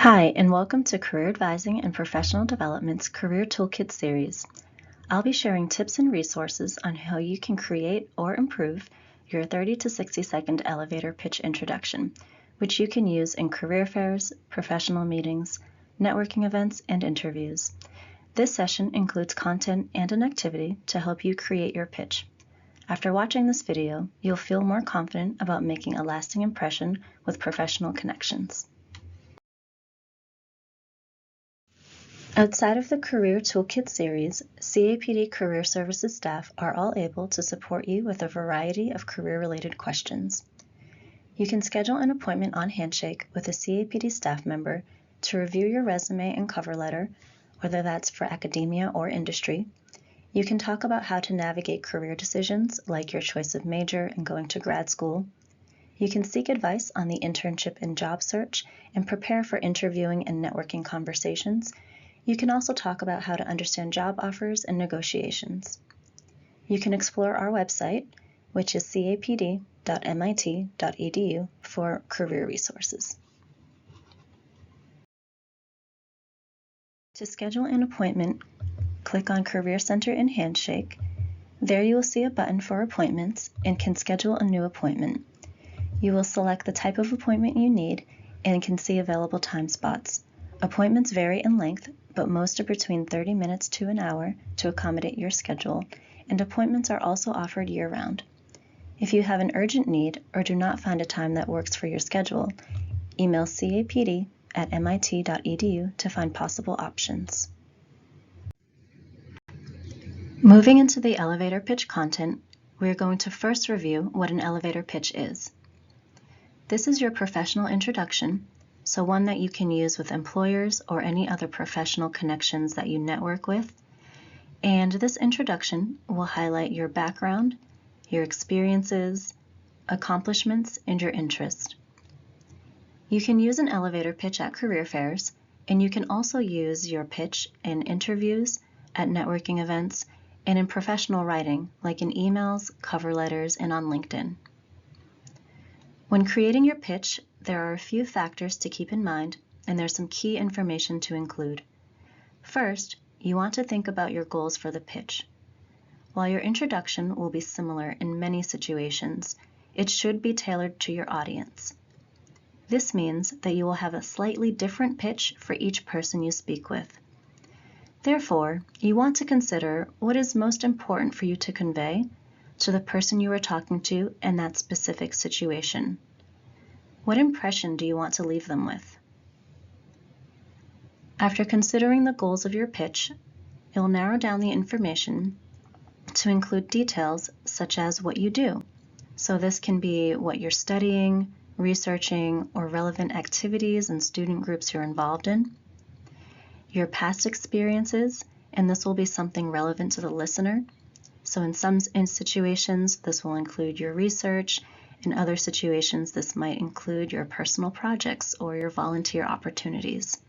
Hi, and welcome to Career Advising and Professional Development's Career Toolkit series. I'll be sharing tips and resources on how you can create or improve your 30 to 60 second elevator pitch introduction, which you can use in career fairs, professional meetings, networking events, and interviews. This session includes content and an activity to help you create your pitch. After watching this video, you'll feel more confident about making a lasting impression with professional connections. Outside of the Career Toolkit series, CAPD Career Services staff are all able to support you with a variety of career-related questions. You can schedule an appointment on Handshake with a CAPD staff member to review your resume and cover letter, whether that's for academia or industry. You can talk about how to navigate career decisions like your choice of major and going to grad school. You can seek advice on the internship and job search and prepare for interviewing and networking conversations. You can also talk about how to understand job offers and negotiations. You can explore our website, which is capd.mit.edu, for career resources. To schedule an appointment, click on Career Center in Handshake. There you will see a button for appointments and can schedule a new appointment. You will select the type of appointment you need and can see available time spots. Appointments vary in length, but most are between 30 minutes to an hour to accommodate your schedule, and appointments are also offered year-round. If you have an urgent need or do not find a time that works for your schedule, email capd@mit.edu to find possible options. Moving into the elevator pitch content, we are going to first review what an elevator pitch is. This is your professional introduction, so one that you can use with employers or any other professional connections that you network with. And this introduction will highlight your background, your experiences, accomplishments, and your interests. You can use an elevator pitch at career fairs, and you can also use your pitch in interviews, at networking events, and in professional writing, like in emails, cover letters, and on LinkedIn. When creating your pitch, there are a few factors to keep in mind, and there's some key information to include. First, you want to think about your goals for the pitch. While your introduction will be similar in many situations, it should be tailored to your audience. This means that you will have a slightly different pitch for each person you speak with. Therefore, you want to consider what is most important for you to convey to the person you are talking to in that specific situation. What impression do you want to leave them with? After considering the goals of your pitch, you'll narrow down the information to include details such as what you do. So this can be what you're studying, researching, or relevant activities and student groups you're involved in. Your past experiences, and this will be something relevant to the listener. So in some situations, this will include your research. In other situations, this might include your personal projects or your volunteer opportunities.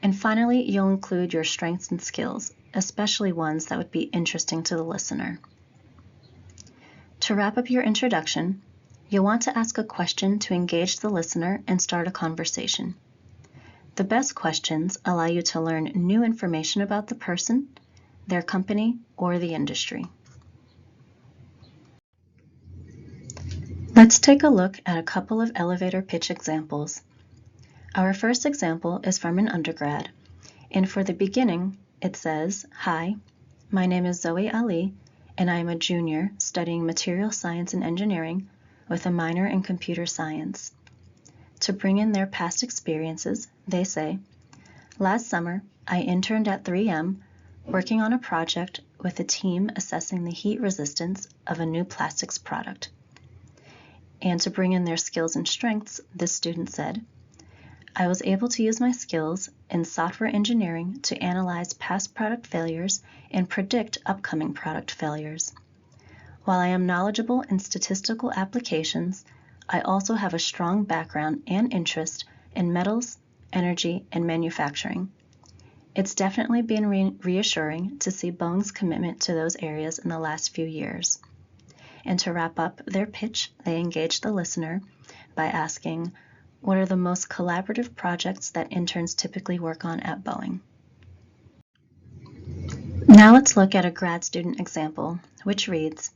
And finally, you'll include your strengths and skills, especially ones that would be interesting to the listener. To wrap up your introduction, you'll want to ask a question to engage the listener and start a conversation. The best questions allow you to learn new information about the person, their company, or the industry. Let's take a look at a couple of elevator pitch examples. Our first example is from an undergrad, and for the beginning, it says, "Hi, my name is Zoe Ali, and I am a junior studying material science and engineering with a minor in computer science." To bring in their past experiences, they say, "Last summer, I interned at 3M working on a project with a team assessing the heat resistance of a new plastics product." And to bring in their skills and strengths, this student said, "I was able to use my skills in software engineering to analyze past product failures and predict upcoming product failures. While I am knowledgeable in statistical applications, I also have a strong background and interest in metals, energy, and manufacturing. It's definitely been reassuring to see Boeing's commitment to those areas in the last few years." And to wrap up their pitch, they engaged the listener by asking, What are the most collaborative projects that interns typically work on at Boeing? Now let's look at a grad student example, which reads,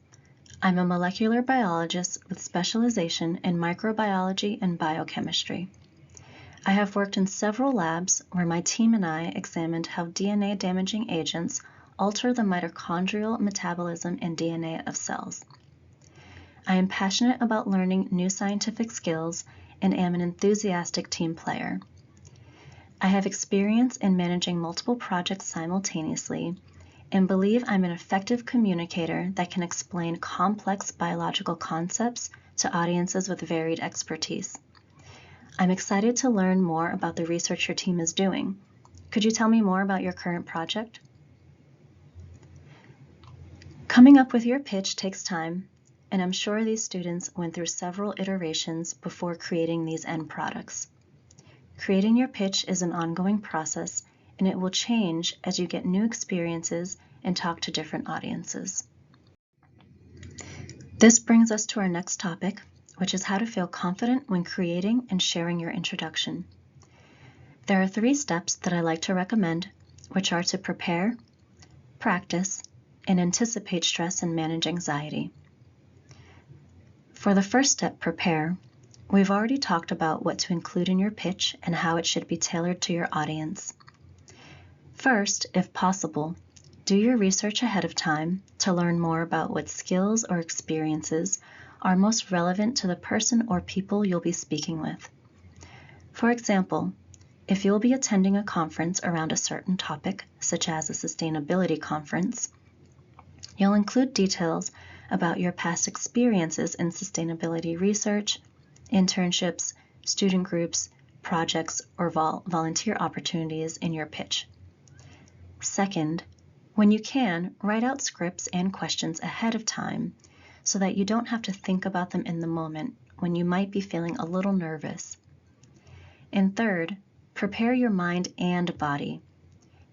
I'm a molecular biologist with specialization in microbiology and biochemistry. I have worked in several labs where my team and I examined how DNA-damaging agents alter the mitochondrial metabolism and DNA of cells. I am passionate about learning new scientific skills and am an enthusiastic team player. I have experience in managing multiple projects simultaneously and believe I'm an effective communicator that can explain complex biological concepts to audiences with varied expertise. I'm excited to learn more about the research your team is doing. Could you tell me more about your current project? Coming up with your pitch takes time, and I'm sure these students went through several iterations before creating these end products. Creating your pitch is an ongoing process, and it will change as you get new experiences and talk to different audiences. This brings us to our next topic, which is how to feel confident when creating and sharing your introduction. There are 3 steps that I like to recommend, which are to prepare, practice, and anticipate stress and manage anxiety. For the first step, prepare, we've already talked about what to include in your pitch and how it should be tailored to your audience. First, if possible, do your research ahead of time to learn more about what skills or experiences are most relevant to the person or people you'll be speaking with. For example, if you'll be attending a conference around a certain topic, such as a sustainability conference, you'll include details about your past experiences in sustainability research, internships, student groups, projects, or volunteer opportunities in your pitch. Second, when you can, write out scripts and questions ahead of time so that you don't have to think about them in the moment when you might be feeling a little nervous. And third, prepare your mind and body.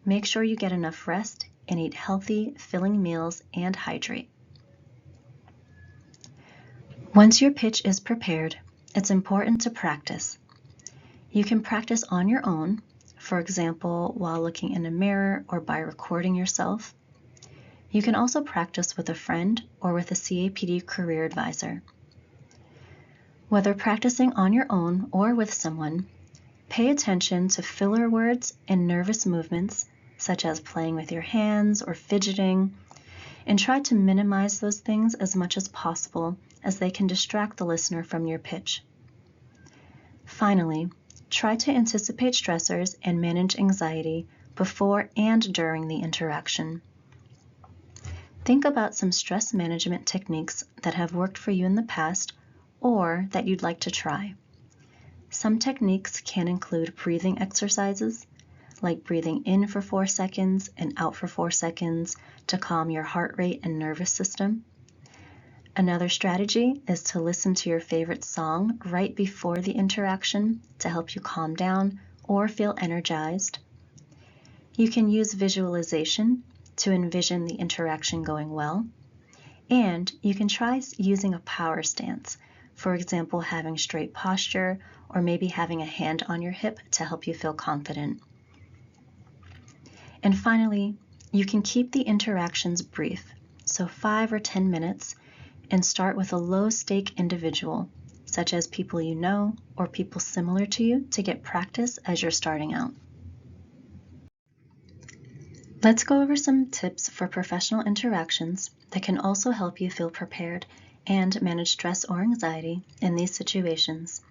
Make sure you get enough rest and eat healthy, filling meals and hydrate. Once your pitch is prepared, it's important to practice. You can practice on your own, for example, while looking in a mirror or by recording yourself. You can also practice with a friend or with a CAPD career advisor. Whether practicing on your own or with someone, pay attention to filler words and nervous movements, such as playing with your hands or fidgeting, and try to minimize those things as much as possible, as they can distract the listener from your pitch. Finally, try to anticipate stressors and manage anxiety before and during the interaction. Think about some stress management techniques that have worked for you in the past or that you'd like to try. Some techniques can include breathing exercises, like breathing in for 4 seconds and out for 4 seconds to calm your heart rate and nervous system. Another strategy is to listen to your favorite song right before the interaction to help you calm down or feel energized. You can use visualization to envision the interaction going well, and you can try using a power stance, for example, having straight posture or maybe having a hand on your hip to help you feel confident. And finally, you can keep the interactions brief, so 5 or 10 minutes, and start with a low-stake individual, such as people you know or people similar to you, to get practice as you're starting out. Let's go over some tips for professional interactions that can also help you feel prepared and manage stress or anxiety in these situations.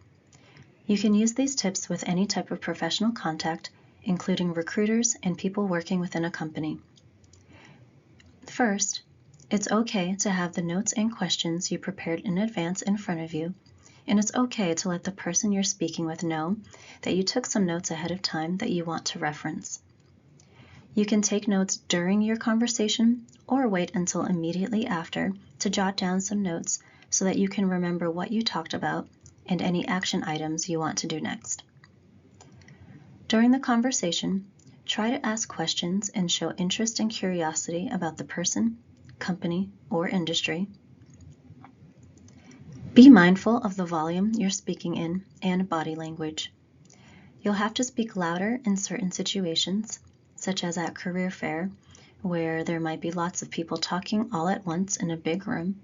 You can use these tips with any type of professional contact, including recruiters and people working within a company. First, it's okay to have the notes and questions you prepared in advance in front of you, and it's okay to let the person you're speaking with know that you took some notes ahead of time that you want to reference. You can take notes during your conversation or wait until immediately after to jot down some notes so that you can remember what you talked about and any action items you want to do next. During the conversation, try to ask questions and show interest and curiosity about the person, company, or industry. Be mindful of the volume you're speaking in and body language. You'll have to speak louder in certain situations, such as at career fair, where there might be lots of people talking all at once in a big room,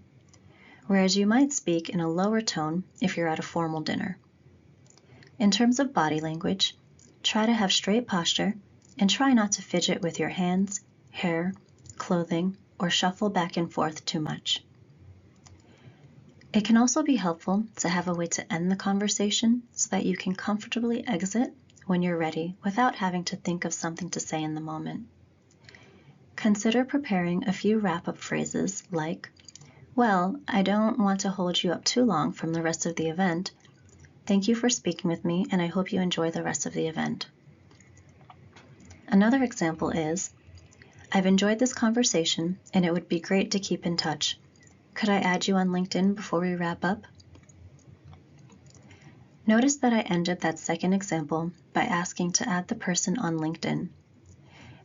whereas you might speak in a lower tone if you're at a formal dinner. In terms of body language, try to have straight posture and try not to fidget with your hands, hair, clothing, or shuffle back and forth too much. It can also be helpful to have a way to end the conversation so that you can comfortably exit when you're ready without having to think of something to say in the moment. Consider preparing a few wrap-up phrases like, "Well, I don't want to hold you up too long from the rest of the event. Thank you for speaking with me, and I hope you enjoy the rest of the event." Another example is, "I've enjoyed this conversation, and it would be great to keep in touch. Could I add you on LinkedIn before we wrap up?" Notice that I ended that second example by asking to add the person on LinkedIn.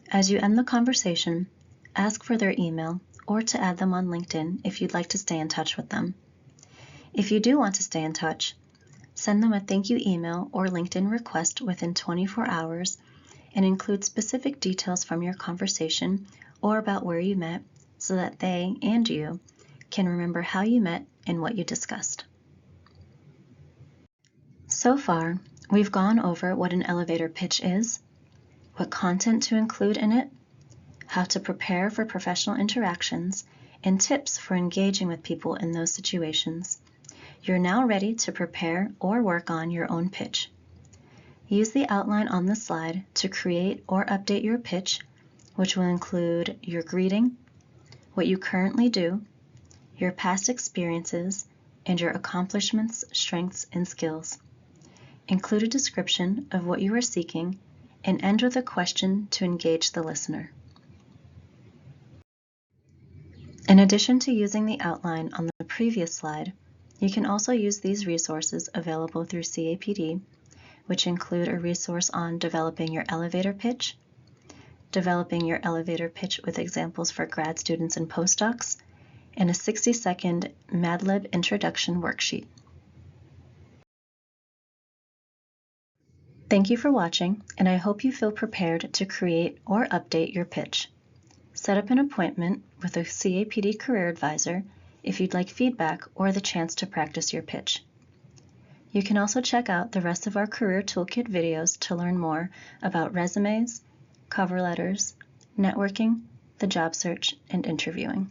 As you end the conversation, ask for their email or to add them on LinkedIn if you'd like to stay in touch with them. If you do want to stay in touch, send them a thank you email or LinkedIn request within 24 hours and include specific details from your conversation or about where you met so that they and you can remember how you met and what you discussed. So far, we've gone over what an elevator pitch is, what content to include in it, how to prepare for professional interactions, and tips for engaging with people in those situations. You're now ready to prepare or work on your own pitch. Use the outline on the slide to create or update your pitch, which will include your greeting, what you currently do, your past experiences, and your accomplishments, strengths, and skills. Include a description of what you are seeking and end with a question to engage the listener. In addition to using the outline on the previous slide, you can also use these resources available through CAPD, which include a resource on developing your elevator pitch with examples for grad students and postdocs, and a 60-second Mad Lib introduction worksheet. Thank you for watching, and I hope you feel prepared to create or update your pitch. Set up an appointment with a CAPD career advisor if you'd like feedback or the chance to practice your pitch. You can also check out the rest of our Career Toolkit videos to learn more about resumes, cover letters, networking, the job search, and interviewing.